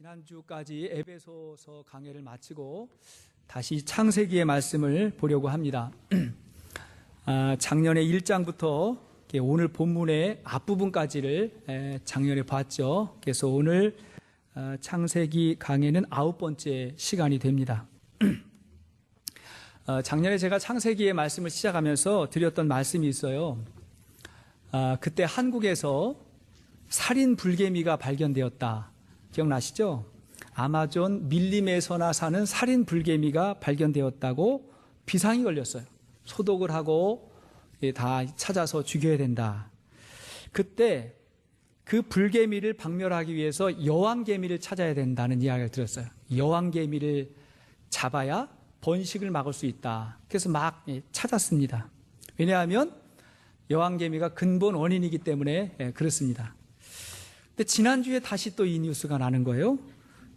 지난주까지 에베소서 강해를 마치고 다시 창세기의 말씀을 보려고 합니다. 작년에 1장부터 오늘 본문의 앞부분까지를 작년에 봤죠. 그래서 오늘 창세기 강해는 9번째 시간이 됩니다. 작년에 제가 창세기의 말씀을 시작하면서 드렸던 말씀이 있어요. 그때 한국에서 살인 불개미가 발견되었다. 기억나시죠? 아마존 밀림에서나 사는 살인 불개미가 발견되었다고 비상이 걸렸어요. 소독을 하고 다 찾아서 죽여야 된다. 그때 그 불개미를 박멸하기 위해서 여왕개미를 찾아야 된다는 이야기를 들었어요. 여왕개미를 잡아야 번식을 막을 수 있다. 그래서 막 찾았습니다. 왜냐하면 여왕개미가 근본 원인이기 때문에 그렇습니다. 근데 지난주에 다시 또 이 뉴스가 나는 거예요.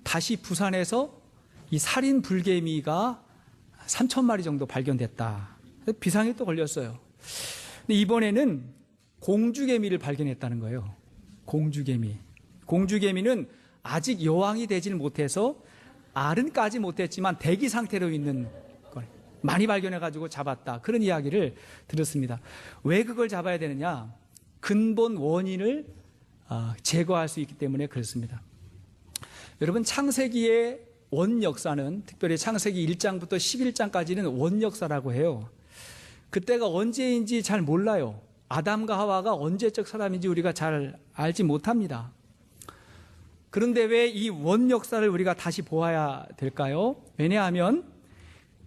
다시 부산에서 이 살인 불개미가 3,000마리 정도 발견됐다. 비상이 또 걸렸어요. 근데 이번에는 공주개미를 발견했다는 거예요. 공주개미. 공주개미는 아직 여왕이 되질 못해서 알은 까지 못했지만 대기 상태로 있는 걸 많이 발견해가지고 잡았다. 그런 이야기를 들었습니다. 왜 그걸 잡아야 되느냐? 근본 원인을 제거할 수 있기 때문에 그렇습니다. 여러분, 창세기의 원역사는 특별히 창세기 1장부터 11장까지는 원역사라고 해요. 그때가 언제인지 잘 몰라요. 아담과 하와가 언제적 사람인지 우리가 잘 알지 못합니다. 그런데 왜 이 원역사를 우리가 다시 보아야 될까요? 왜냐하면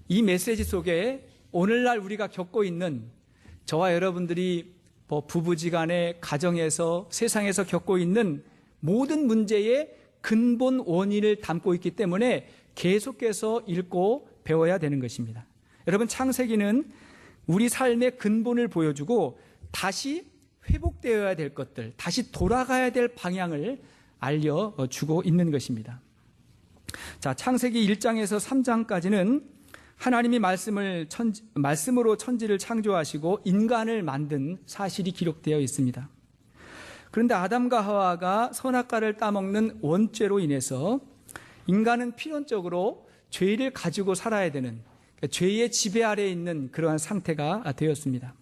이 메시지 속에 오늘날 우리가 겪고 있는 저와 여러분들이 부부지간에 가정에서 세상에서 겪고 있는 모든 문제의 근본 원인을 담고 있기 때문에 계속해서 읽고 배워야 되는 것입니다. 여러분, 창세기는 우리 삶의 근본을 보여주고 다시 회복되어야 될 것들, 다시 돌아가야 될 방향을 알려주고 있는 것입니다. 자, 창세기 1장에서 3장까지는 하나님이 말씀으로 천지를 창조하시고 인간을 만든 사실이 기록되어 있습니다. 그런데 아담과 하와가 선악과를 따먹는 원죄로 인해서 인간은 필연적으로 죄를 가지고 살아야 되는, 죄의 지배 아래에 있는 그러한 상태가 되었습니다.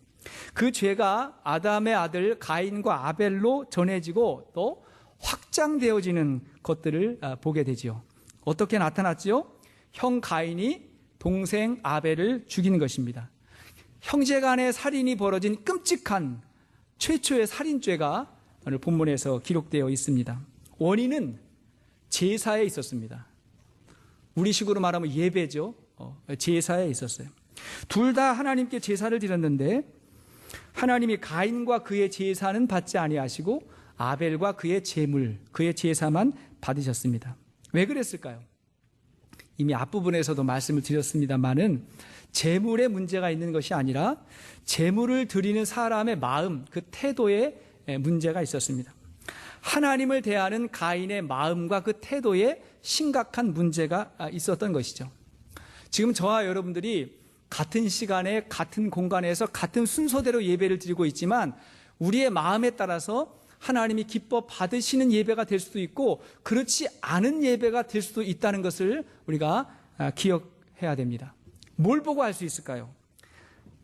그 죄가 아담의 아들 가인과 아벨로 전해지고 또 확장되어지는 것들을 보게 되지요. 어떻게 나타났지요? 형 가인이 동생 아벨을 죽이는 것입니다. 형제 간의 살인이 벌어진 끔찍한 최초의 살인죄가 오늘 본문에서 기록되어 있습니다. 원인은 제사에 있었습니다. 우리식으로 말하면 예배죠. 제사에 있었어요. 둘 다 하나님께 제사를 드렸는데 하나님이 가인과 그의 제사는 받지 아니하시고 아벨과 그의 제물, 그의 제사만 받으셨습니다. 왜 그랬을까요? 이미 앞부분에서도 말씀을 드렸습니다만은 제물에 문제가 있는 것이 아니라 제물을 드리는 사람의 마음, 그 태도에 문제가 있었습니다. 하나님을 대하는 가인의 마음과 그 태도에 심각한 문제가 있었던 것이죠. 지금 저와 여러분들이 같은 시간에 같은 공간에서 같은 순서대로 예배를 드리고 있지만 우리의 마음에 따라서 하나님이 기뻐 받으시는 예배가 될 수도 있고 그렇지 않은 예배가 될 수도 있다는 것을 우리가 기억해야 됩니다. 뭘 보고 알 수 있을까요?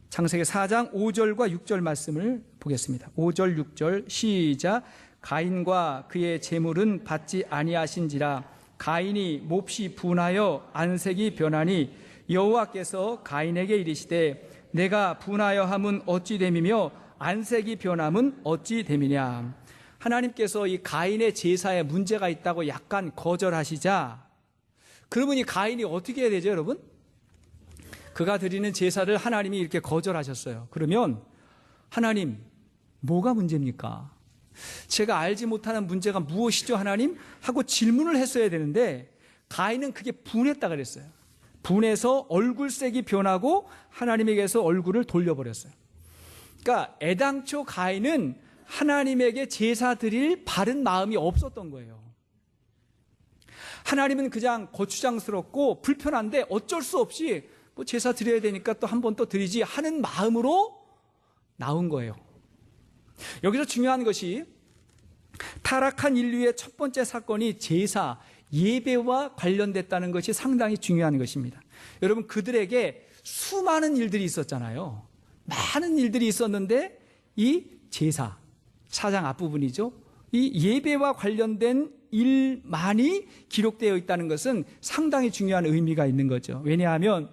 창세기 4장 5절과 6절 말씀을 보겠습니다. 5절 6절 시작. 가인과 그의 제물은 받지 아니하신지라 가인이 몹시 분하여 안색이 변하니 여호와께서 가인에게 이르시되 내가 분하여 함은 어찌 됨이며 안색이 변함은 어찌 됨이냐. 하나님께서 이 가인의 제사에 문제가 있다고 약간 거절하시자 그러면 이 가인이 어떻게 해야 되죠, 여러분? 그가 드리는 제사를 하나님이 이렇게 거절하셨어요. 그러면 하나님, 뭐가 문제입니까? 제가 알지 못하는 문제가 무엇이죠, 하나님? 하고 질문을 했어야 되는데 가인은 그게 분했다 그랬어요. 분해서 얼굴색이 변하고 하나님에게서 얼굴을 돌려버렸어요. 그러니까 애당초 가인은 하나님에게 제사 드릴 바른 마음이 없었던 거예요. 하나님은 그냥 거추장스럽고 불편한데 어쩔 수 없이 제사 드려야 되니까 또 한 번 또 드리지 하는 마음으로 나온 거예요. 여기서 중요한 것이 타락한 인류의 첫 번째 사건이 제사, 예배와 관련됐다는 것이 상당히 중요한 것입니다. 여러분, 그들에게 수많은 일들이 있었잖아요. 많은 일들이 있었는데 이 제사, 4장 앞부분이죠. 이 예배와 관련된 일만이 기록되어 있다는 것은 상당히 중요한 의미가 있는 거죠. 왜냐하면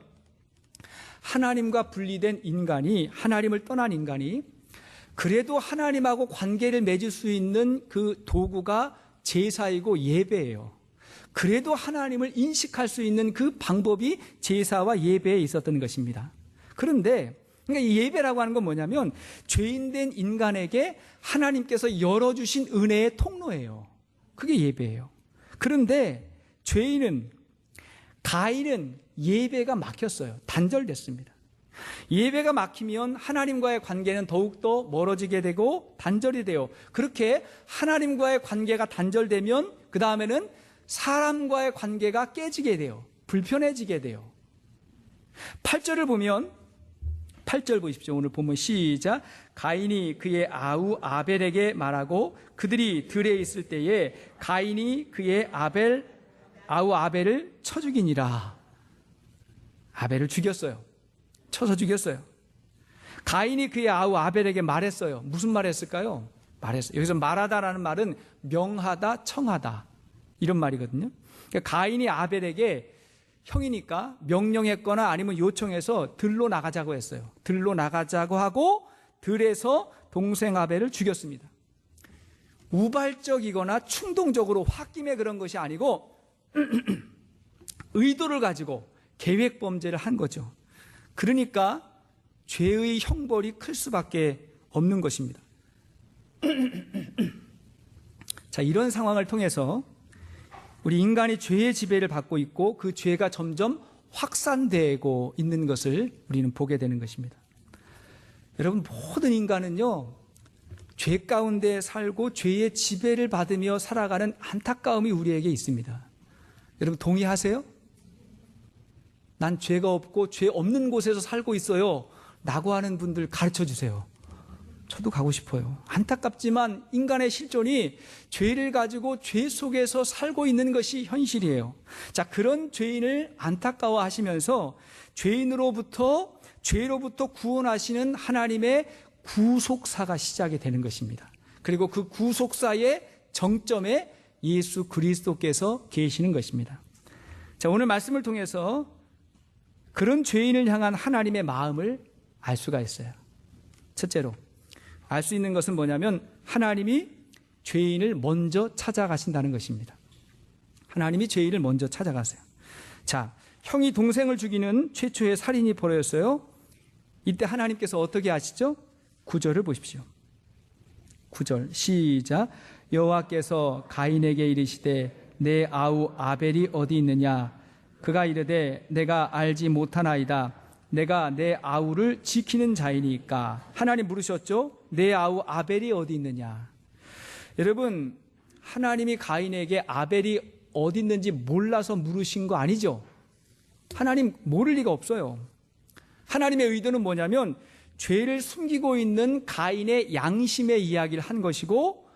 하나님과 분리된 인간이, 하나님을 떠난 인간이 그래도 하나님하고 관계를 맺을 수 있는 그 도구가 제사이고 예배예요. 그래도 하나님을 인식할 수 있는 그 방법이 제사와 예배에 있었던 것입니다. 그런데 그러니까 이 예배라고 하는 건 뭐냐면 죄인된 인간에게 하나님께서 열어주신 은혜의 통로예요. 그게 예배예요. 그런데 가인은 예배가 막혔어요. 단절됐습니다. 예배가 막히면 하나님과의 관계는 더욱더 멀어지게 되고 단절이 돼요. 그렇게 하나님과의 관계가 단절되면 그 다음에는 사람과의 관계가 깨지게 돼요. 불편해지게 돼요. 8절을 보면 8절 보십시오. 오늘 본문 시작. 가인이 그의 아우 아벨에게 말하고 그들이 들에 있을 때에 가인이 그의 아우 아벨을 쳐 죽이니라. 아벨을 죽였어요. 쳐서 죽였어요. 가인이 그의 아우 아벨에게 말했어요. 무슨 말 했을까요? 말했어요. 여기서 말하다라는 말은 명하다, 청하다 이런 말이거든요. 그러니까 가인이 아벨에게 형이니까 명령했거나 아니면 요청해서 들로 나가자고 했어요. 들로 나가자고 하고 들에서 동생 아벨을 죽였습니다. 우발적이거나 충동적으로 홧김에 그런 것이 아니고 의도를 가지고 계획 범죄를 한 거죠. 그러니까 죄의 형벌이 클 수밖에 없는 것입니다. 자, 이런 상황을 통해서 우리 인간이 죄의 지배를 받고 있고 그 죄가 점점 확산되고 있는 것을 우리는 보게 되는 것입니다. 여러분, 모든 인간은요, 죄 가운데 살고 죄의 지배를 받으며 살아가는 안타까움이 우리에게 있습니다. 여러분, 동의하세요? 난 죄가 없고 죄 없는 곳에서 살고 있어요 라고 하는 분들 가르쳐 주세요. 저도 가고 싶어요. 안타깝지만 인간의 실존이 죄를 가지고 죄 속에서 살고 있는 것이 현실이에요. 자, 그런 죄인을 안타까워하시면서 죄로부터 구원하시는 하나님의 구속사가 시작이 되는 것입니다. 그리고 그 구속사의 정점에 예수 그리스도께서 계시는 것입니다. 자, 오늘 말씀을 통해서 그런 죄인을 향한 하나님의 마음을 알 수가 있어요. 첫째로 알 수 있는 것은 뭐냐면 하나님이 죄인을 먼저 찾아가신다는 것입니다. 하나님이 죄인을 먼저 찾아가세요. 자, 형이 동생을 죽이는 최초의 살인이 벌어졌어요. 이때 하나님께서 어떻게 하시죠? 9절을 보십시오. 9절 시작. 여호와께서 가인에게 이르시되 내 아우 아벨이 어디 있느냐? 그가 이르되 내가 알지 못하나이다. 내가 내 아우를 지키는 자이니까. 하나님 물으셨죠? 내 아우 아벨이 어디 있느냐? 여러분, 하나님이 가인에게 아벨이 어디 있는지 몰라서 물으신 거 아니죠? 하나님 모를 리가 없어요. 하나님의 의도는 뭐냐면 죄를 숨기고 있는 가인의 양심의 이야기를 한 것이고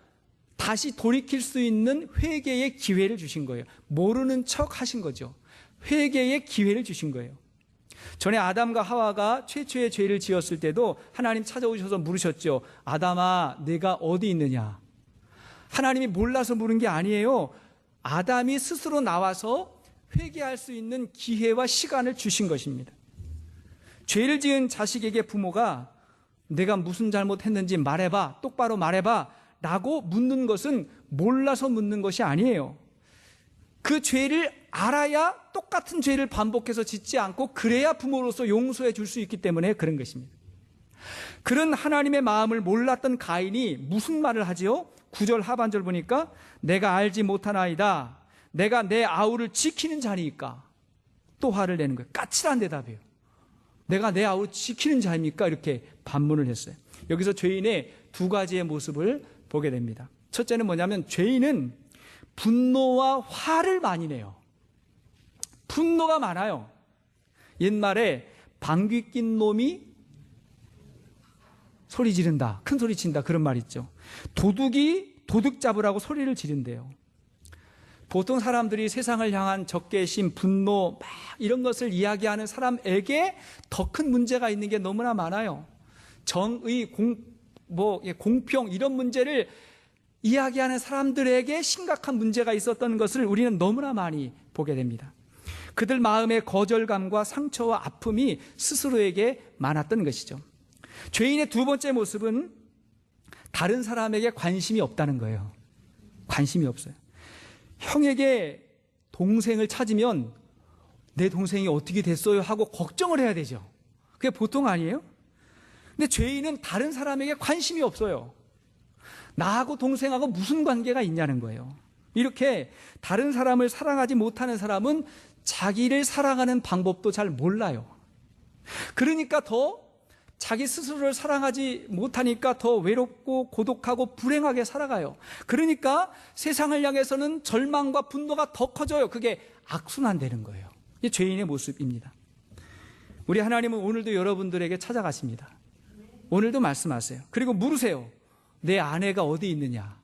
다시 돌이킬 수 있는 회개의 기회를 주신 거예요. 모르는 척 하신 거죠. 회개의 기회를 주신 거예요. 전에 아담과 하와가 최초의 죄를 지었을 때도 하나님 찾아오셔서 물으셨죠. 아담아, 내가 어디 있느냐? 하나님이 몰라서 물은 게 아니에요. 아담이 스스로 나와서 회개할 수 있는 기회와 시간을 주신 것입니다. 죄를 지은 자식에게 부모가 내가 무슨 잘못했는지 말해봐, 똑바로 말해봐 라고 묻는 것은 몰라서 묻는 것이 아니에요. 그 죄를 알아야 똑같은 죄를 반복해서 짓지 않고 그래야 부모로서 용서해 줄 수 있기 때문에 그런 것입니다. 그런 하나님의 마음을 몰랐던 가인이 무슨 말을 하지요? 9절 하반절 보니까 내가 알지 못하나이다. 내가 내 아우를 지키는 자니까. 또 화를 내는 거예요. 까칠한 대답이에요. 내가 내 아우를 지키는 자입니까? 이렇게 반문을 했어요. 여기서 죄인의 두 가지의 모습을 보게 됩니다. 첫째는 뭐냐면 죄인은 분노와 화를 많이 내요. 분노가 많아요. 옛말에 방귀 낀 놈이 소리 지른다, 큰 소리 친다 그런 말 있죠. 도둑이 도둑 잡으라고 소리를 지른대요. 보통 사람들이 세상을 향한 적개심, 분노 막 이런 것을 이야기하는 사람에게 더 큰 문제가 있는 게 너무나 많아요. 정의, 공평 이런 문제를 이야기하는 사람들에게 심각한 문제가 있었던 것을 우리는 너무나 많이 보게 됩니다. 그들 마음의 거절감과 상처와 아픔이 스스로에게 많았던 것이죠. 죄인의 두 번째 모습은 다른 사람에게 관심이 없다는 거예요. 관심이 없어요. 형에게 동생을 찾으면 내 동생이 어떻게 됐어요 하고 걱정을 해야 되죠. 그게 보통 아니에요? 근데 죄인은 다른 사람에게 관심이 없어요. 나하고 동생하고 무슨 관계가 있냐는 거예요. 이렇게 다른 사람을 사랑하지 못하는 사람은 자기를 사랑하는 방법도 잘 몰라요. 그러니까 더 자기 스스로를 사랑하지 못하니까 더 외롭고 고독하고 불행하게 살아가요. 그러니까 세상을 향해서는 절망과 분노가 더 커져요. 그게 악순환되는 거예요. 이게 죄인의 모습입니다. 우리 하나님은 오늘도 여러분들에게 찾아가십니다. 오늘도 말씀하세요. 그리고 물으세요. 내 아내가 어디 있느냐?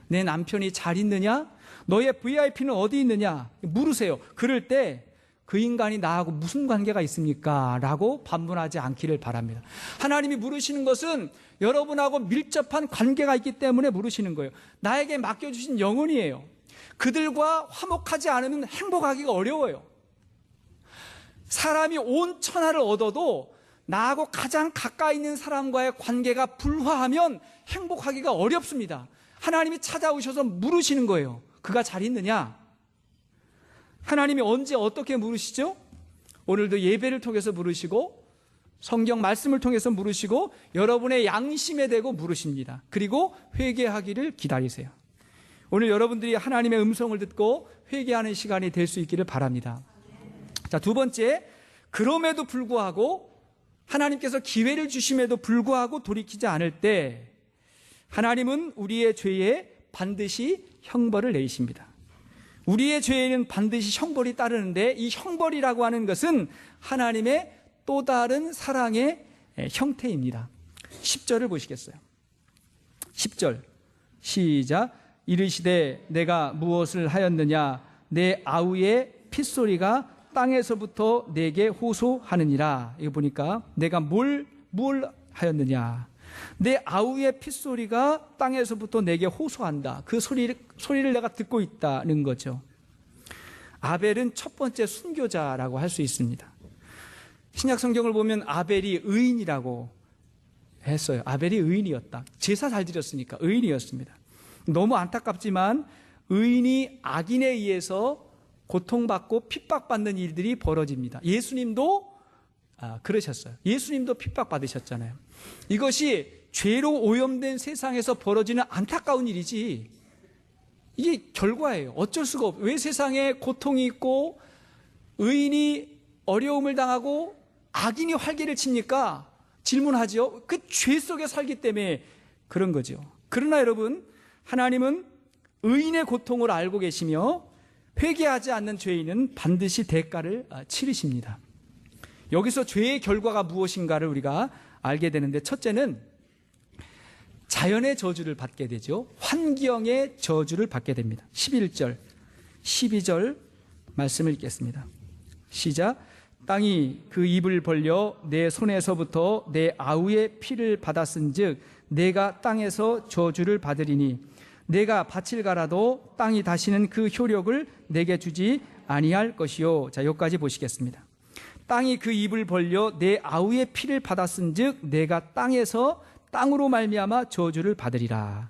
내 남편이 잘 있느냐? 너의 VIP는 어디 있느냐? 물으세요. 그럴 때 그 인간이 나하고 무슨 관계가 있습니까? 라고 반문하지 않기를 바랍니다. 하나님이 물으시는 것은 여러분하고 밀접한 관계가 있기 때문에 물으시는 거예요. 나에게 맡겨주신 영혼이에요. 그들과 화목하지 않으면 행복하기가 어려워요. 사람이 온 천하를 얻어도 나하고 가장 가까이 있는 사람과의 관계가 불화하면 행복하기가 어렵습니다. 하나님이 찾아오셔서 물으시는 거예요. 그가 잘 있느냐? 하나님이 언제 어떻게 물으시죠? 오늘도 예배를 통해서 물으시고 성경 말씀을 통해서 물으시고 여러분의 양심에 대고 물으십니다. 그리고 회개하기를 기다리세요. 오늘 여러분들이 하나님의 음성을 듣고 회개하는 시간이 될 수 있기를 바랍니다. 자, 두 번째, 그럼에도 불구하고 하나님께서 기회를 주심에도 불구하고 돌이키지 않을 때 하나님은 우리의 죄에 반드시 형벌을 내리십니다. 우리의 죄에는 반드시 형벌이 따르는데 이 형벌이라고 하는 것은 하나님의 또 다른 사랑의 형태입니다. 10절을 보시겠어요? 10절 시작. 이르시되 내가 무엇을 하였느냐? 내 아우의 핏소리가 땅에서부터 내게 호소하느니라. 이거 보니까 내가 뭘 하였느냐? 내 아우의 핏소리가 땅에서부터 내게 호소한다. 그 소리를 내가 듣고 있다는 거죠. 아벨은 첫 번째 순교자라고 할 수 있습니다. 신약 성경을 보면 아벨이 의인이라고 했어요. 아벨이 의인이었다. 제사 잘 드렸으니까 의인이었습니다. 너무 안타깝지만 의인이 악인에 의해서 고통받고 핍박받는 일들이 벌어집니다. 예수님도 그러셨어요. 예수님도 핍박받으셨잖아요. 이것이 죄로 오염된 세상에서 벌어지는 안타까운 일이지 이게 결과예요. 어쩔 수가 없어요. 왜 세상에 고통이 있고 의인이 어려움을 당하고 악인이 활개를 칩니까? 질문하죠. 그 죄 속에 살기 때문에 그런 거죠. 그러나 여러분, 하나님은 의인의 고통을 알고 계시며 회개하지 않는 죄인은 반드시 대가를 치르십니다. 여기서 죄의 결과가 무엇인가를 우리가 알게 되는데, 첫째는 자연의 저주를 받게 되죠. 환경의 저주를 받게 됩니다. 11절, 12절 말씀을 읽겠습니다. 시작. 땅이 그 입을 벌려 내 손에서부터 내 아우의 피를 받았은즉 내가 땅에서 저주를 받으리니 내가 밭을 갈아도 땅이 다시는 그 효력을 내게 주지 아니할 것이요. 자, 여기까지 보시겠습니다. 땅이 그 입을 벌려 내 아우의 피를 받았은즉 내가 땅으로 말미암아 저주를 받으리라.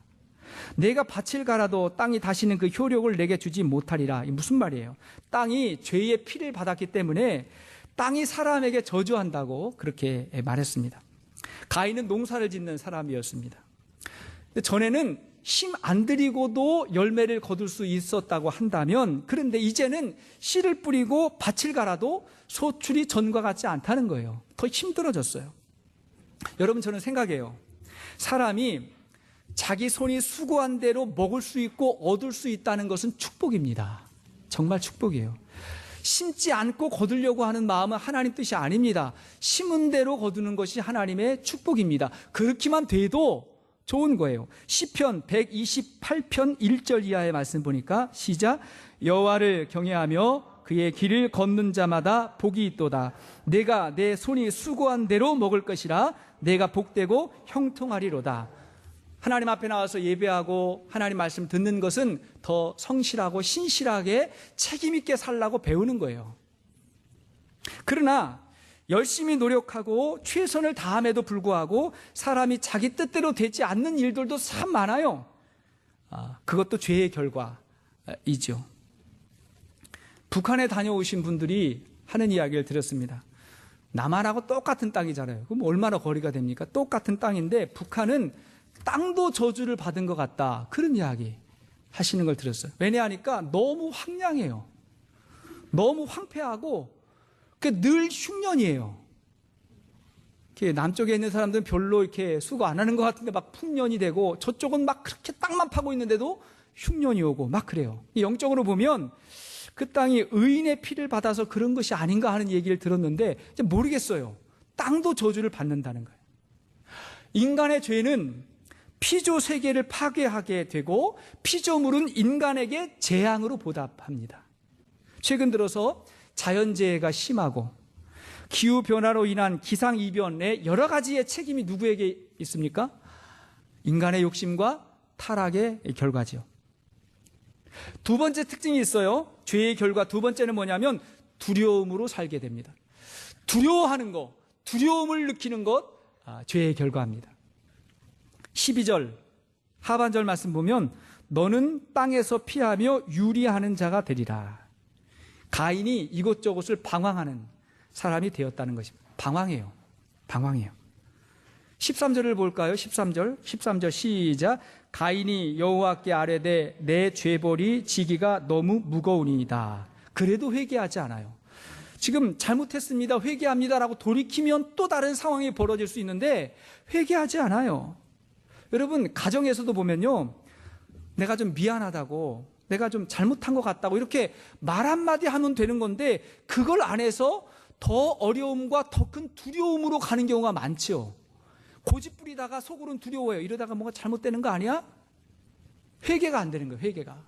내가 밭을 갈아도 땅이 다시는 그 효력을 내게 주지 못하리라. 이게 무슨 말이에요? 땅이 죄의 피를 받았기 때문에 땅이 사람에게 저주한다고 그렇게 말했습니다. 가인은 농사를 짓는 사람이었습니다. 근데 전에는 힘 안 들이고도 열매를 거둘 수 있었다고 한다면, 그런데 이제는 씨를 뿌리고 밭을 갈아도 소출이 전과 같지 않다는 거예요. 더 힘들어졌어요. 여러분, 저는 생각해요. 사람이 자기 손이 수고한 대로 먹을 수 있고 얻을 수 있다는 것은 축복입니다. 정말 축복이에요. 심지 않고 거두려고 하는 마음은 하나님 뜻이 아닙니다. 심은 대로 거두는 것이 하나님의 축복입니다. 그렇게만 돼도 좋은 거예요. 시편 128편 1절 이하의 말씀 보니까 시작. 여호와를 경외하며 그의 길을 걷는 자마다 복이 있도다. 내가 내 손이 수고한 대로 먹을 것이라. 내가 복되고 형통하리로다. 하나님 앞에 나와서 예배하고 하나님 말씀 듣는 것은 더 성실하고 신실하게 책임 있게 살라고 배우는 거예요. 그러나 열심히 노력하고 최선을 다함에도 불구하고 사람이 자기 뜻대로 되지 않는 일들도 참 많아요. 그것도 죄의 결과이죠. 북한에 다녀오신 분들이 하는 이야기를 들었습니다. 남한하고 똑같은 땅이잖아요. 그럼 얼마나 거리가 됩니까? 똑같은 땅인데 북한은 땅도 저주를 받은 것 같다. 그런 이야기 하시는 걸 들었어요. 왜냐하니까 너무 황량해요. 너무 황폐하고 늘 흉년이에요. 남쪽에 있는 사람들은 별로 이렇게 수고 안 하는 것 같은데 막 풍년이 되고, 저쪽은 막 그렇게 땅만 파고 있는데도 흉년이 오고 막 그래요. 영적으로 보면 그 땅이 의인의 피를 받아서 그런 것이 아닌가 하는 얘기를 들었는데 이제 모르겠어요. 땅도 저주를 받는다는 거예요. 인간의 죄는 피조 세계를 파괴하게 되고 피조물은 인간에게 재앙으로 보답합니다. 최근 들어서 자연재해가 심하고 기후변화로 인한 기상이변의 여러 가지의 책임이 누구에게 있습니까? 인간의 욕심과 타락의 결과지요. 두 번째 특징이 있어요. 죄의 결과 두 번째는 뭐냐면 두려움으로 살게 됩니다. 두려워하는 것, 두려움을 느끼는 것, 죄의 결과입니다. 12절 하반절 말씀 보면 너는 땅에서 피하며 유리하는 자가 되리라. 가인이 이곳저곳을 방황하는 사람이 되었다는 것입니다. 방황해요. 13절을 볼까요? 13절 시작. 가인이 여호와께 아뢰되 내 죄벌이 지기가 너무 무거우니이다. 그래도 회개하지 않아요. 지금 잘못했습니다, 회개합니다라고 돌이키면 또 다른 상황이 벌어질 수 있는데 회개하지 않아요. 여러분, 가정에서도 보면요, 내가 좀 미안하다고, 내가 좀 잘못한 것 같다고 이렇게 말 한마디 하면 되는 건데 그걸 안 해서 더 어려움과 더 큰 두려움으로 가는 경우가 많죠. 고집 부리다가 속으로는 두려워요. 이러다가 뭔가 잘못되는 거 아니야? 회개가 안 되는 거예요. 회개가.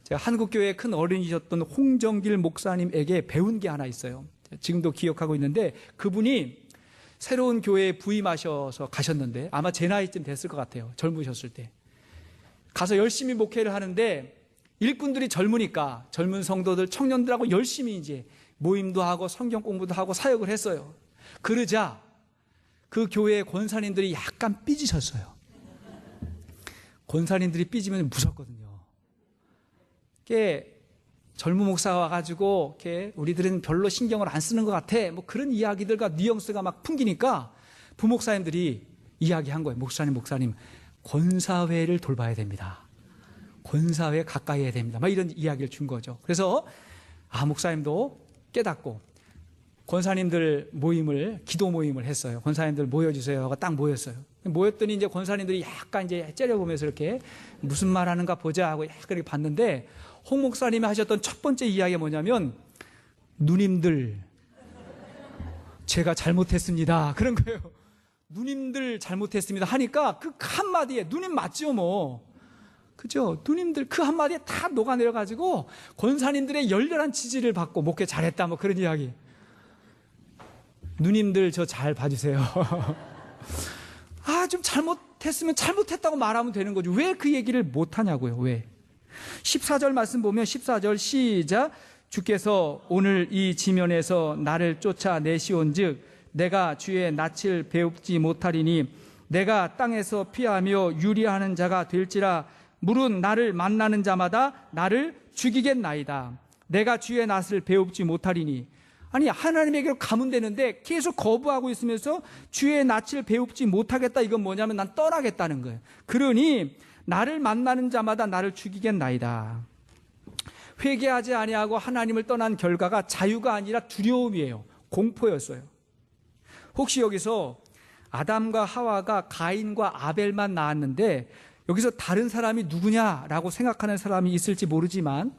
제가 한국교회의 큰 어른이셨던 홍정길 목사님에게 배운 게 하나 있어요. 지금도 기억하고 있는데 그분이 새로운 교회에 부임하셔서 가셨는데 아마 제 나이쯤 됐을 것 같아요. 젊으셨을 때. 가서 열심히 목회를 하는데 일꾼들이 젊으니까 젊은 성도들, 청년들하고 열심히 이제 모임도 하고 성경 공부도 하고 사역을 했어요. 그러자 그 교회의 권사님들이 약간 삐지셨어요. 권사님들이 삐지면 무섭거든요. 젊은 목사가 와가지고 우리들은 별로 신경을 안 쓰는 것 같아. 뭐 그런 이야기들과 뉘앙스가 막 풍기니까 부목사님들이 이야기한 거예요. 목사님, 권사회를 돌봐야 됩니다. 권사회 가까이 해야 됩니다. 막 이런 이야기를 준 거죠. 그래서 목사님도 깨닫고 권사님들 기도 모임을 했어요. 권사님들 모여주세요 하고 딱 모였어요. 모였더니 이제 권사님들이 약간 이제 째려보면서 이렇게 무슨 말 하는가 보자 하고 약간 이렇게 봤는데 홍 목사님이 하셨던 첫 번째 이야기가 뭐냐면 누님들 제가 잘못했습니다. 그런 거예요. 누님들 잘못했습니다 하니까 그 한마디에 누님 맞죠 뭐. 그죠? 누님들 그 한마디에 다 녹아내려가지고 권사님들의 열렬한 지지를 받고 목회 잘했다 뭐 그런 이야기. 누님들 저 잘 봐주세요. 좀 잘못했으면 잘못했다고 말하면 되는 거죠. 왜 그 얘기를 못하냐고요. 왜? 14절 말씀 보면 14절 시작. 주께서 오늘 이 지면에서 나를 쫓아내시온즉 내가 주의 낯을 배웁지 못하리니 내가 땅에서 피하며 유리하는 자가 될지라. 물은 나를 만나는 자마다 나를 죽이겠나이다. 내가 주의 낯을 배웁지 못하리니. 아니, 하나님에게로 가면 되는데 계속 거부하고 있으면서 주의 낯을 배웁지 못하겠다. 이건 뭐냐면 난 떠나겠다는 거예요. 그러니 나를 만나는 자마다 나를 죽이겠나이다. 회개하지 아니하고 하나님을 떠난 결과가 자유가 아니라 두려움이에요. 공포였어요. 혹시 여기서 아담과 하와가 가인과 아벨만 낳았는데 여기서 다른 사람이 누구냐라고 생각하는 사람이 있을지 모르지만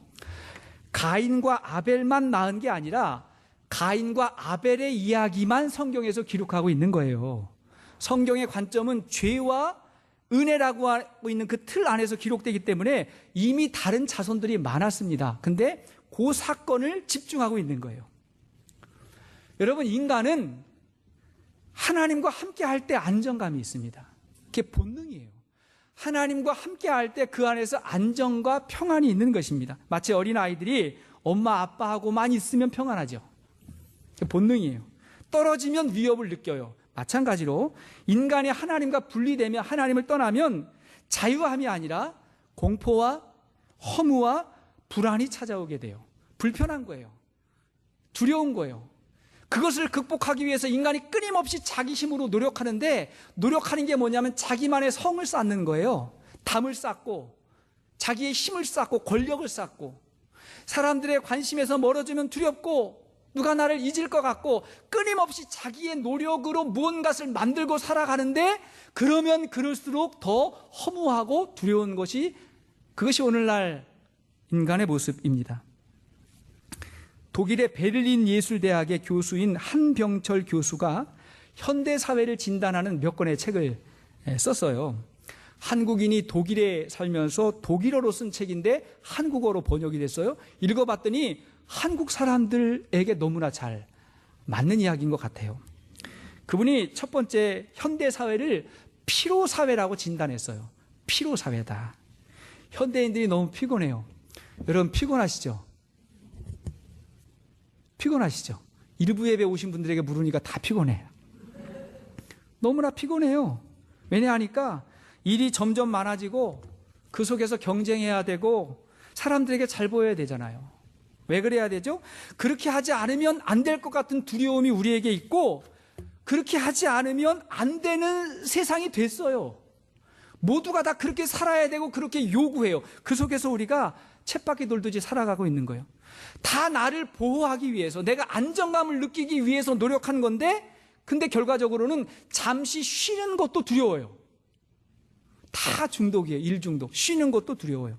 가인과 아벨만 낳은 게 아니라 가인과 아벨의 이야기만 성경에서 기록하고 있는 거예요. 성경의 관점은 죄와 은혜라고 하고 있는 그 틀 안에서 기록되기 때문에 이미 다른 자손들이 많았습니다. 근데 그 사건을 집중하고 있는 거예요. 여러분, 인간은 하나님과 함께 할 때 안정감이 있습니다. 그게 본능이에요. 하나님과 함께 할 때 그 안에서 안정과 평안이 있는 것입니다. 마치 어린아이들이 엄마 아빠하고만 있으면 평안하죠. 그게 본능이에요. 떨어지면 위협을 느껴요. 마찬가지로 인간이 하나님과 분리되면, 하나님을 떠나면 자유함이 아니라 공포와 허무와 불안이 찾아오게 돼요. 불편한 거예요. 두려운 거예요. 그것을 극복하기 위해서 인간이 끊임없이 자기 힘으로 노력하는데, 노력하는 게 뭐냐면 자기만의 성을 쌓는 거예요. 담을 쌓고 자기의 힘을 쌓고 권력을 쌓고, 사람들의 관심에서 멀어지면 두렵고 누가 나를 잊을 것 같고, 끊임없이 자기의 노력으로 무언가를 만들고 살아가는데, 그러면 그럴수록 더 허무하고 두려운 것이, 그것이 오늘날 인간의 모습입니다. 독일의 베를린 예술대학의 교수인 한병철 교수가 현대사회를 진단하는 몇 권의 책을 썼어요. 한국인이 독일에 살면서 독일어로 쓴 책인데 한국어로 번역이 됐어요. 읽어봤더니 한국 사람들에게 너무나 잘 맞는 이야기인 것 같아요. 그분이 첫 번째, 현대사회를 피로사회라고 진단했어요. 피로사회다. 현대인들이 너무 피곤해요. 여러분, 피곤하시죠? 피곤하시죠? 일부 예배 오신 분들에게 물으니까 다 피곤해요. 너무나 피곤해요. 왜냐하니까 일이 점점 많아지고 그 속에서 경쟁해야 되고 사람들에게 잘 보여야 되잖아요. 왜 그래야 되죠? 그렇게 하지 않으면 안 될 것 같은 두려움이 우리에게 있고, 그렇게 하지 않으면 안 되는 세상이 됐어요. 모두가 다 그렇게 살아야 되고 그렇게 요구해요. 그 속에서 우리가 쳇바퀴 돌듯이 살아가고 있는 거예요. 다 나를 보호하기 위해서, 내가 안정감을 느끼기 위해서 노력한 건데, 근데 결과적으로는 잠시 쉬는 것도 두려워요. 다 중독이에요. 일중독. 쉬는 것도 두려워요.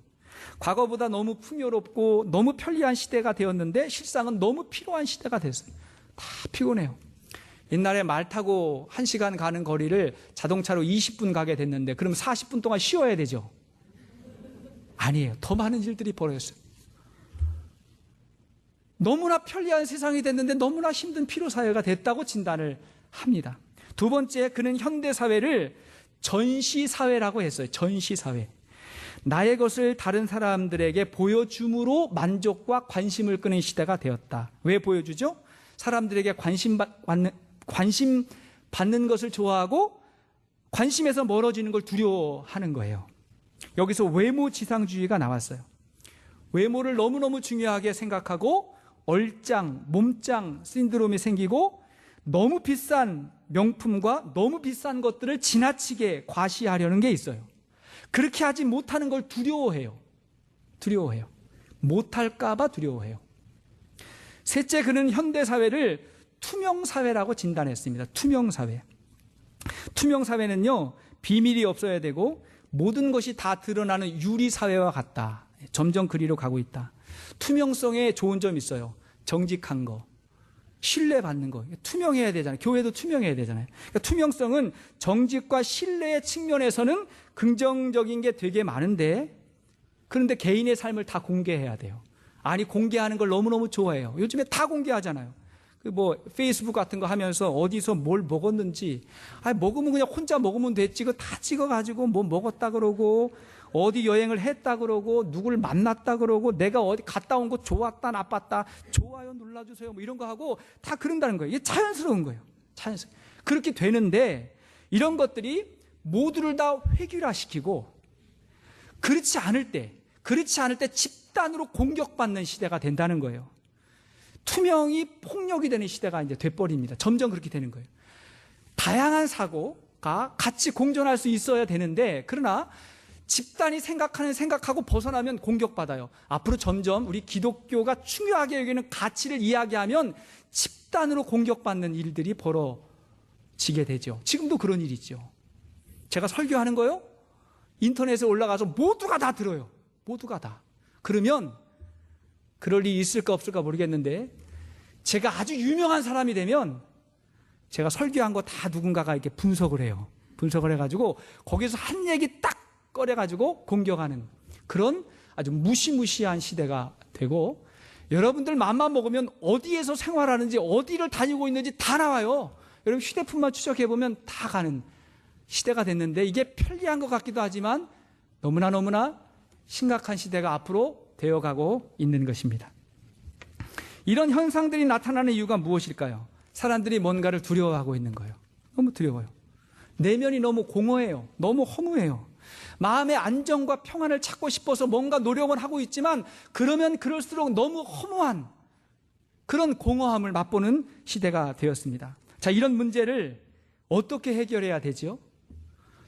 과거보다 너무 풍요롭고 너무 편리한 시대가 되었는데 실상은 너무 피로한 시대가 됐어요. 다 피곤해요. 옛날에 말 타고 1시간 가는 거리를 자동차로 20분 가게 됐는데, 그럼 40분 동안 쉬어야 되죠? 아니에요. 더 많은 일들이 벌어졌어요. 너무나 편리한 세상이 됐는데 너무나 힘든 피로사회가 됐다고 진단을 합니다. 두 번째, 그는 현대사회를 전시사회라고 했어요. 전시사회. 나의 것을 다른 사람들에게 보여줌으로 만족과 관심을 끄는 시대가 되었다. 왜 보여주죠? 사람들에게 관심 받는 것을 좋아하고 관심에서 멀어지는 걸 두려워하는 거예요. 여기서 외모 지상주의가 나왔어요. 외모를 너무너무 중요하게 생각하고 얼짱, 몸짱 신드롬이 생기고, 너무 비싼 명품과 너무 비싼 것들을 지나치게 과시하려는 게 있어요. 그렇게 하지 못하는 걸 두려워해요. 못할까 봐 두려워해요. 셋째, 그는 현대사회를 투명사회라고 진단했습니다. 투명사회. 투명사회는요, 비밀이 없어야 되고 모든 것이 다 드러나는 유리사회와 같다. 점점 그리로 가고 있다. 투명성에 좋은 점이 있어요. 정직한 거, 신뢰받는 거, 투명해야 되잖아요. 교회도 투명해야 되잖아요. 그러니까 투명성은 정직과 신뢰의 측면에서는 긍정적인 게 되게 많은데, 그런데 개인의 삶을 다 공개해야 돼요. 아니, 공개하는 걸 너무너무 좋아해요. 요즘에 다 공개하잖아요. 페이스북 같은 거 하면서 어디서 뭘 먹었는지, 먹으면 그냥 혼자 먹으면 됐지, 그거 다 찍어가지고 뭐 먹었다 그러고, 어디 여행을 했다 그러고, 누굴 만났다 그러고, 내가 어디 갔다 온 거 좋았다 나빴다, 좋아요 눌러주세요, 뭐 이런 거 하고 다 그런다는 거예요. 이게 자연스러운 거예요. 자연스러워. 그렇게 되는데, 이런 것들이 모두를 다 획일화시키고, 그렇지 않을 때 집단으로 공격받는 시대가 된다는 거예요. 투명이 폭력이 되는 시대가 이제 돼버립니다. 점점 그렇게 되는 거예요. 다양한 사고가 같이 공존할 수 있어야 되는데, 그러나 집단이 생각하고 벗어나면 공격받아요. 앞으로 점점 우리 기독교가 중요하게 여기는 가치를 이야기하면 집단으로 공격받는 일들이 벌어지게 되죠. 지금도 그런 일이 있죠. 제가 설교하는 거요, 인터넷에 올라가서 모두가 다 들어요. 모두가 다. 그러면 그럴 일이 있을까 없을까 모르겠는데, 제가 아주 유명한 사람이 되면 제가 설교한 거 다 누군가가 이렇게 분석을 해요. 분석을 해가지고 거기서 한 얘기 딱 꺼내가지고 공격하는 그런 아주 무시무시한 시대가 되고, 여러분들 맘만 먹으면 어디에서 생활하는지 어디를 다니고 있는지 다 나와요. 여러분 휴대폰만 추적해보면 다 가는 시대가 됐는데, 이게 편리한 것 같기도 하지만 너무나 심각한 시대가 앞으로 되어가고 있는 것입니다. 이런 현상들이 나타나는 이유가 무엇일까요? 사람들이 뭔가를 두려워하고 있는 거예요. 너무 두려워요. 내면이 너무 공허해요. 너무 허무해요. 마음의 안정과 평안을 찾고 싶어서 뭔가 노력을 하고 있지만 그러면 그럴수록 너무 허무한 그런 공허함을 맛보는 시대가 되었습니다. 자, 이런 문제를 어떻게 해결해야 되죠?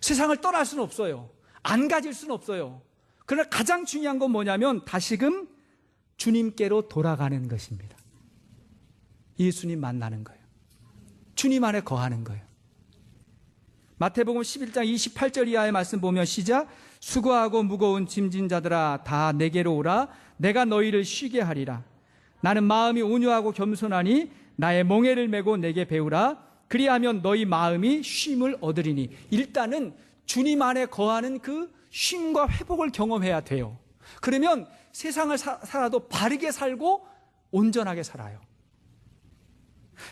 세상을 떠날 수는 없어요. 안 가질 수는 없어요. 그러나 가장 중요한 건 뭐냐면 다시금 주님께로 돌아가는 것입니다. 예수님 만나는 거예요. 주님 안에 거하는 거예요. 마태복음 11장 28절 이하의 말씀 보면 시작. 수고하고 무거운 짐진 자들아 다 내게로 오라. 내가 너희를 쉬게 하리라. 나는 마음이 온유하고 겸손하니 나의 멍에를 메고 내게 배우라. 그리하면 너희 마음이 쉼을 얻으리니. 일단은 주님 안에 거하는 그 쉼과 회복을 경험해야 돼요. 그러면 세상을 살아도 바르게 살고 온전하게 살아요.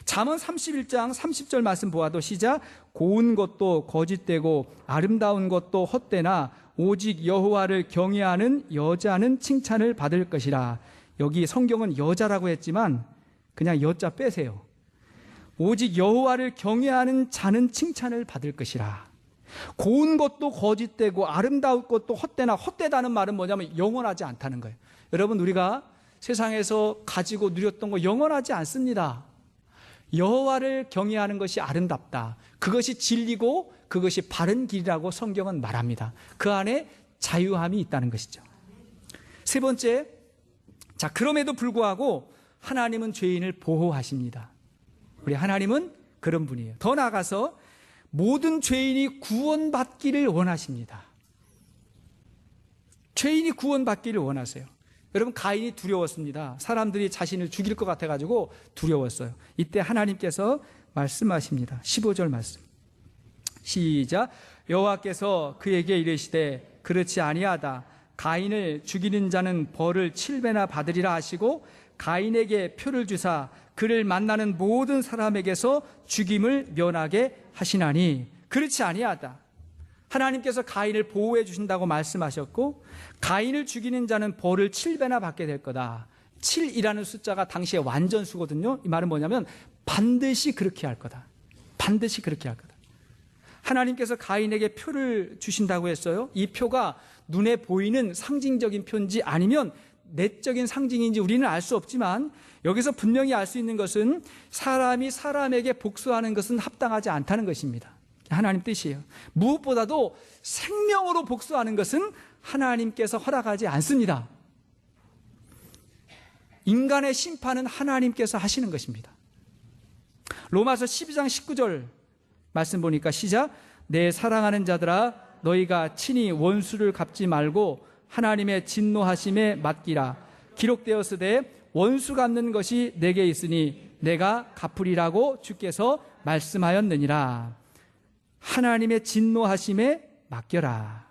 잠언 31장 30절 말씀 보아도 시작. 고운 것도 거짓되고 아름다운 것도 헛되나 오직 여호와를 경외하는 여자는 칭찬을 받을 것이라. 여기 성경은 여자라고 했지만 그냥 여자 빼세요. 오직 여호와를 경외하는 자는 칭찬을 받을 것이라. 고운 것도 거짓되고 아름다운 것도 헛되나, 헛되다는 말은 뭐냐면 영원하지 않다는 거예요. 여러분, 우리가 세상에서 가지고 누렸던 거 영원하지 않습니다. 여호와를 경외하는 것이 아름답다. 그것이 진리고 그것이 바른 길이라고 성경은 말합니다. 그 안에 자유함이 있다는 것이죠. 세 번째, 자, 그럼에도 불구하고 하나님은 죄인을 보호하십니다. 우리 하나님은 그런 분이에요. 더 나아가서 모든 죄인이 구원받기를 원하십니다. 죄인이 구원받기를 원하세요. 여러분, 가인이 두려웠습니다. 사람들이 자신을 죽일 것 같아가지고 두려웠어요. 이때 하나님께서 말씀하십니다. 15절 말씀 시작. 여호와께서 그에게 이르시되 그렇지 아니하다. 가인을 죽이는 자는 벌을 7배나 받으리라 하시고 가인에게 표를 주사 그를 만나는 모든 사람에게서 죽임을 면하게 하시나니. 그렇지 아니하다. 하나님께서 가인을 보호해 주신다고 말씀하셨고 가인을 죽이는 자는 벌을 7배나 받게 될 거다. 7이라는 숫자가 당시에 완전수거든요. 이 말은 뭐냐면 반드시 그렇게 할 거다. 반드시 그렇게 할 거다. 하나님께서 가인에게 표를 주신다고 했어요. 이 표가 눈에 보이는 상징적인 표인지 아니면 내적인 상징인지 우리는 알 수 없지만 여기서 분명히 알 수 있는 것은 사람이 사람에게 복수하는 것은 합당하지 않다는 것입니다. 하나님 뜻이에요. 무엇보다도 생명으로 복수하는 것은 하나님께서 허락하지 않습니다. 인간의 심판은 하나님께서 하시는 것입니다. 로마서 12장 19절 말씀 보니까 시작. 내 사랑하는 자들아 너희가 친히 원수를 갚지 말고 하나님의 진노하심에 맡기라. 기록되었으되 원수 갚는 것이 내게 있으니 내가 갚으리라고 주께서 말씀하였느니라. 하나님의 진노하심에 맡겨라.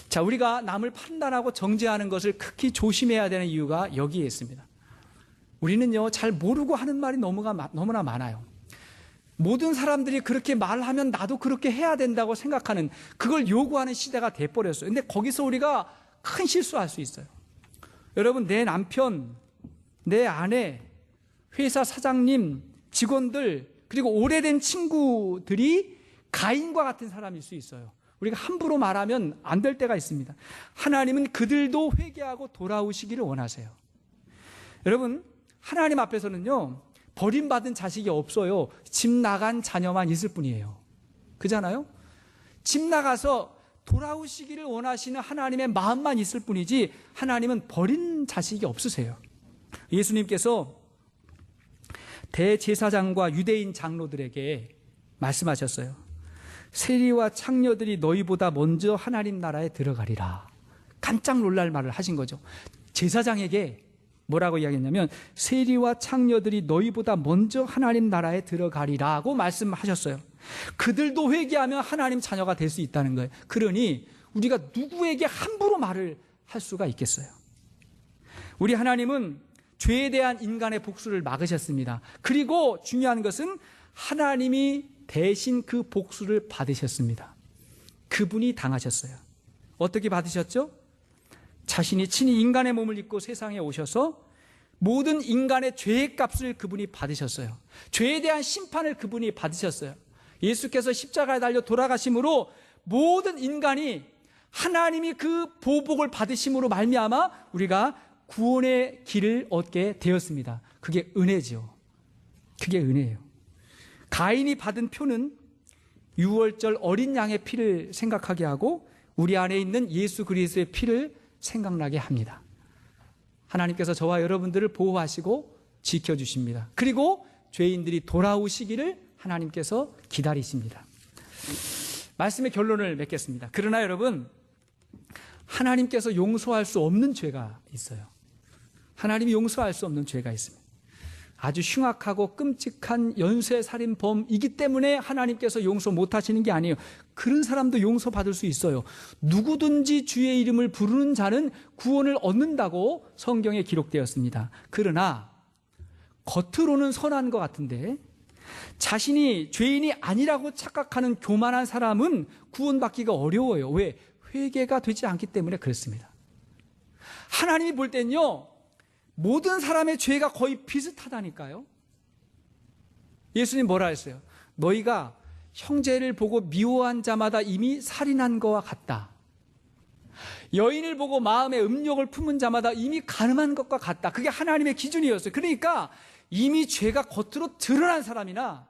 자, 우리가 남을 판단하고 정죄하는 것을 극히 조심해야 되는 이유가 여기에 있습니다. 우리는요, 잘 모르고 하는 말이 너무나 많아요. 모든 사람들이 그렇게 말하면 나도 그렇게 해야 된다고 생각하는, 그걸 요구하는 시대가 돼버렸어요. 근데 거기서 우리가 큰 실수할 수 있어요. 여러분, 내 남편, 내 아내, 회사 사장님, 직원들, 그리고 오래된 친구들이 가인과 같은 사람일 수 있어요. 우리가 함부로 말하면 안 될 때가 있습니다. 하나님은 그들도 회개하고 돌아오시기를 원하세요. 여러분, 하나님 앞에서는요, 버림받은 자식이 없어요. 집 나간 자녀만 있을 뿐이에요. 그잖아요? 집 나가서 돌아오시기를 원하시는 하나님의 마음만 있을 뿐이지 하나님은 버린 자식이 없으세요. 예수님께서 대제사장과 유대인 장로들에게 말씀하셨어요. 세리와 창녀들이 너희보다 먼저 하나님 나라에 들어가리라. 깜짝 놀랄 말을 하신 거죠. 제사장에게 뭐라고 이야기했냐면 세리와 창녀들이 너희보다 먼저 하나님 나라에 들어가리라고 말씀하셨어요. 그들도 회개하면 하나님 자녀가 될 수 있다는 거예요. 그러니 우리가 누구에게 함부로 말을 할 수가 있겠어요? 우리 하나님은 죄에 대한 인간의 복수를 막으셨습니다. 그리고 중요한 것은 하나님이 대신 그 복수를 받으셨습니다. 그분이 당하셨어요. 어떻게 받으셨죠? 자신이 친히 인간의 몸을 입고 세상에 오셔서 모든 인간의 죄의 값을 그분이 받으셨어요. 죄에 대한 심판을 그분이 받으셨어요. 예수께서 십자가에 달려 돌아가심으로 모든 인간이 하나님이 그 보복을 받으심으로 말미암아 우리가 구원의 길을 얻게 되었습니다. 그게 은혜죠. 그게 은혜예요. 가인이 받은 표는 유월절 어린 양의 피를 생각하게 하고 우리 안에 있는 예수 그리스도의 피를 생각나게 합니다. 하나님께서 저와 여러분들을 보호하시고 지켜주십니다. 그리고 죄인들이 돌아오시기를 하나님께서 기다리십니다. 말씀의 결론을 맺겠습니다. 그러나 여러분, 하나님께서 용서할 수 없는 죄가 있어요. 하나님이 용서할 수 없는 죄가 있습니다. 아주 흉악하고 끔찍한 연쇄살인범이기 때문에 하나님께서 용서 못하시는 게 아니에요. 그런 사람도 용서받을 수 있어요. 누구든지 주의 이름을 부르는 자는 구원을 얻는다고 성경에 기록되었습니다. 그러나 겉으로는 선한 것 같은데 자신이 죄인이 아니라고 착각하는 교만한 사람은 구원받기가 어려워요. 왜? 회개가 되지 않기 때문에 그렇습니다. 하나님이 볼 땐요, 모든 사람의 죄가 거의 비슷하다니까요. 예수님 뭐라 했어요? 너희가 형제를 보고 미워한 자마다 이미 살인한 것과 같다. 여인을 보고 마음에 음욕을 품은 자마다 이미 간음한 것과 같다. 그게 하나님의 기준이었어요. 그러니까 이미 죄가 겉으로 드러난 사람이나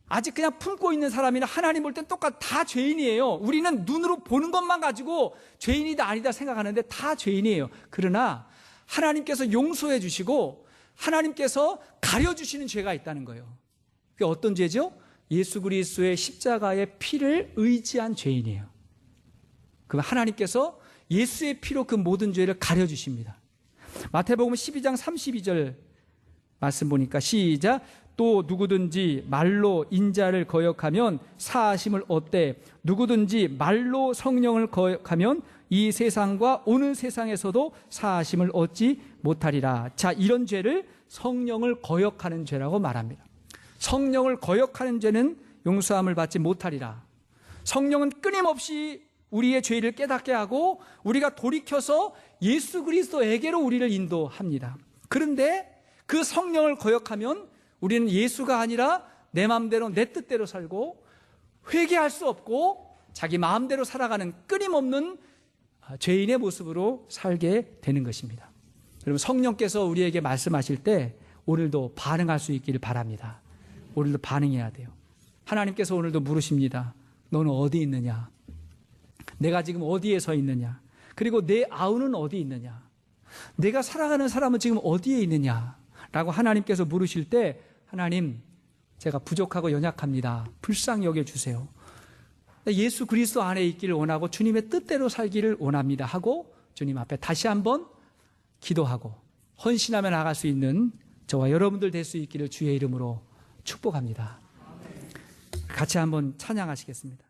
아직 그냥 품고 있는 사람이나 하나님 볼 땐 똑같아. 다 죄인이에요. 우리는 눈으로 보는 것만 가지고 죄인이다 아니다 생각하는데 다 죄인이에요. 그러나 하나님께서 용서해 주시고 하나님께서 가려주시는 죄가 있다는 거예요. 그게 어떤 죄죠? 예수 그리스도의 십자가의 피를 의지한 죄인이에요. 그럼 하나님께서 예수의 피로 그 모든 죄를 가려주십니다. 마태복음 12장 32절 말씀 보니까 시작. 또 누구든지 말로 인자를 거역하면 사하심을 얻되 누구든지 말로 성령을 거역하면 이 세상과 오는 세상에서도 사하심을 얻지 못하리라. 자, 이런 죄를 성령을 거역하는 죄라고 말합니다. 성령을 거역하는 죄는 용서함을 받지 못하리라. 성령은 끊임없이 우리의 죄를 깨닫게 하고 우리가 돌이켜서 예수 그리스도에게로 우리를 인도합니다. 그런데 그 성령을 거역하면 우리는 예수가 아니라 내 마음대로 내 뜻대로 살고 회개할 수 없고 자기 마음대로 살아가는 끊임없는 죄인의 모습으로 살게 되는 것입니다. 여러분, 성령께서 우리에게 말씀하실 때 오늘도 반응할 수 있기를 바랍니다. 오늘도 반응해야 돼요. 하나님께서 오늘도 물으십니다. 너는 어디 있느냐? 내가 지금 어디에 서 있느냐? 그리고 내 아우는 어디 있느냐? 내가 사랑하는 사람은 지금 어디에 있느냐? 라고 하나님께서 물으실 때 하나님, 제가 부족하고 연약합니다. 불쌍히 여겨주세요. 예수 그리스도 안에 있기를 원하고 주님의 뜻대로 살기를 원합니다 하고 주님 앞에 다시 한번 기도하고 헌신하며 나갈 수 있는 저와 여러분들 될 수 있기를 주의 이름으로 축복합니다. 같이 한번 찬양하시겠습니다.